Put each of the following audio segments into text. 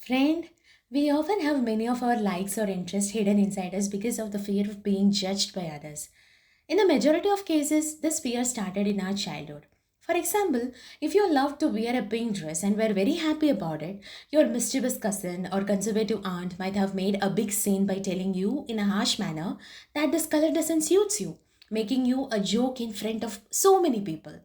Friend, we often have many of our likes or interests hidden inside us because of the fear of being judged by others. In the majority of cases, this fear started in our childhood. For example, if you loved to wear a pink dress and were very happy about it, your mischievous cousin or conservative aunt might have made a big scene by telling you in a harsh manner that this color doesn't suit you, making you a joke in front of so many people.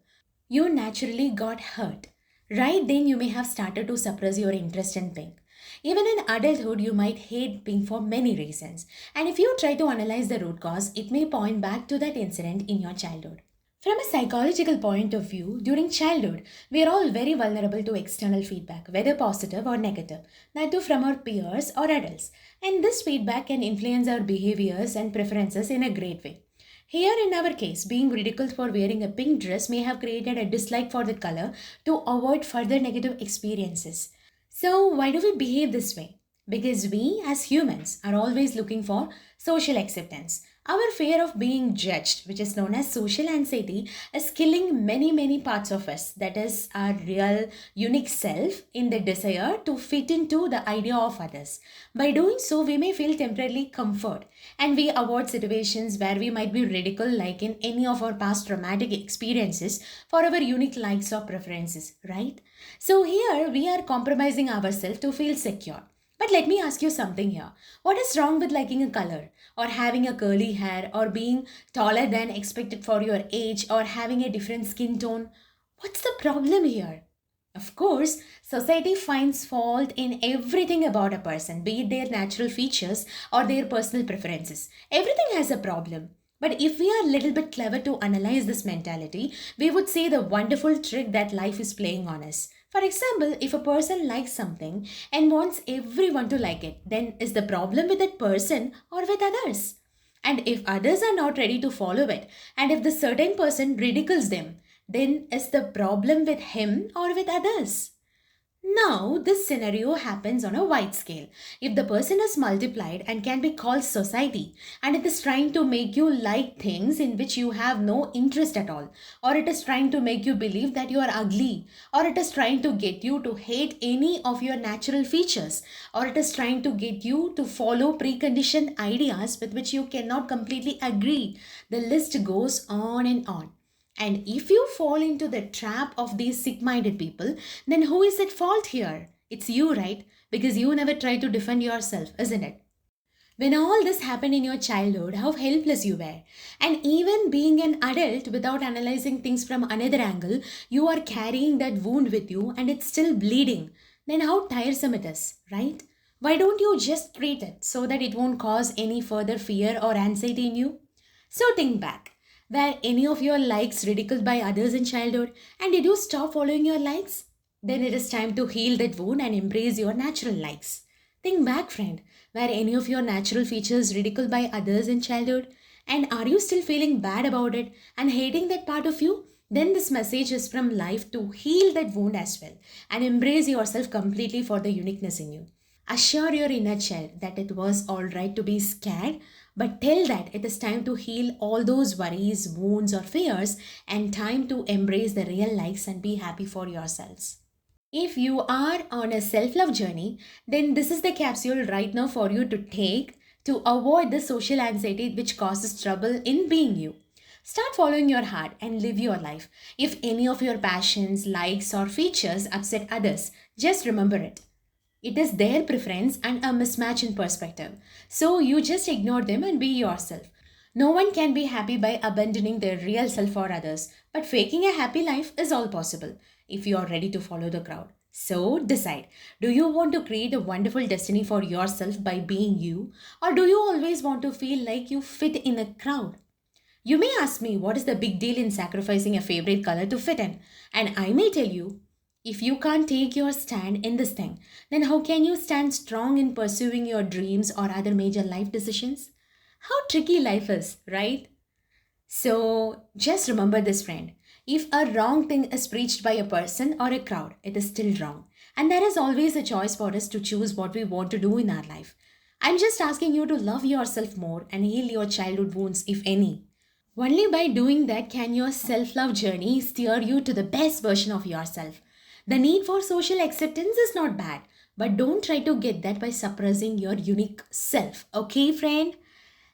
You naturally got hurt. Right then, you may have started to suppress your interest in pink. Even in adulthood, you might hate pink for many reasons. And if you try to analyze the root cause, it may point back to that incident in your childhood. From a psychological point of view, during childhood, we are all very vulnerable to external feedback, whether positive or negative, neither from our peers or adults. And this feedback can influence our behaviors and preferences in a great way. Here, in our case, being ridiculed for wearing a pink dress may have created a dislike for the color to avoid further negative experiences. So, why do we behave this way? Because we, as humans, are always looking for social acceptance. Our fear of being judged, which is known as social anxiety, is killing many parts of us. That is our real, unique self in the desire to fit into the idea of others. By doing so, we may feel temporarily comfort and we avoid situations where we might be ridiculed, like in any of our past traumatic experiences, for our unique likes or preferences, right? So, here we are compromising ourselves to feel secure. But let me ask you something here. What is wrong with liking a color, or having a curly hair, or being taller than expected for your age, or having a different skin tone? What's the problem here? Of course, society finds fault in everything about a person, be it their natural features or their personal preferences. Everything has a problem. But if we are a little bit clever to analyze this mentality, we would see the wonderful trick that life is playing on us. For example, if a person likes something and wants everyone to like it, then is the problem with that person or with others? And if others are not ready to follow it, and if the certain person ridicules them, then is the problem with him or with others? Now, this scenario happens on a wide scale. If the person is multiplied and can be called society, and it is trying to make you like things in which you have no interest at all, or it is trying to make you believe that you are ugly, or it is trying to get you to hate any of your natural features, or it is trying to get you to follow preconditioned ideas with which you cannot completely agree, the list goes on and on. And if you fall into the trap of these sick minded people, then who is at fault here? It's you, right? Because you never try to defend yourself, isn't it? When all this happened in your childhood, how helpless you were. And even being an adult without analyzing things from another angle, you are carrying that wound with you and it's still bleeding. Then how tiresome it is, right? Why don't you just treat it so that it won't cause any further fear or anxiety in you? So think back. Were any of your likes ridiculed by others in childhood? And did you stop following your likes? Then it is time to heal that wound and embrace your natural likes. Think back, friend. Were any of your natural features ridiculed by others in childhood? And are you still feeling bad about it and hating that part of you? Then this message is from life to heal that wound as well and embrace yourself completely for the uniqueness in you. Assure your inner child that it was alright to be scared, but tell that it is time to heal all those worries, wounds, or fears and time to embrace the real likes and be happy for yourselves. If you are on a self love journey, then this is the capsule right now for you to take to avoid the social anxiety which causes trouble in being you. Start following your heart and live your life. If any of your passions, likes, or features upset others, just remember it. It is their preference and a mismatch in perspective. So you just ignore them and be yourself. No one can be happy by abandoning their real self for others, but faking a happy life is all possible if you are ready to follow the crowd. So decide, do you want to create a wonderful destiny for yourself by being you, or do you always want to feel like you fit in a crowd? You may ask me what is the big deal in sacrificing a favorite color to fit in, and I may tell you, if you can't take your stand in this thing, then how can you stand strong in pursuing your dreams or other major life decisions? How tricky life is, right? So just remember this, friend. If a wrong thing is preached by a person or a crowd, it is still wrong. And there is always a choice for us to choose what we want to do in our life. I'm just asking you to love yourself more and heal your childhood wounds, if any. Only by doing that can your self love journey steer you to the best version of yourself. The need for social acceptance is not bad, But don't try to get that by suppressing your unique self. Okay, friend?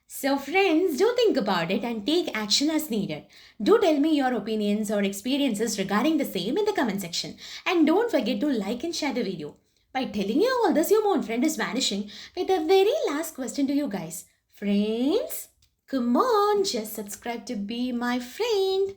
So, friends, do think about it and take action as needed. Do tell me your opinions or experiences regarding the same in the comment section. And don't forget to like and share the video. By telling you all this, your moon friend is vanishing with a very last question to you guys. Friends, come on, just subscribe to be my friend.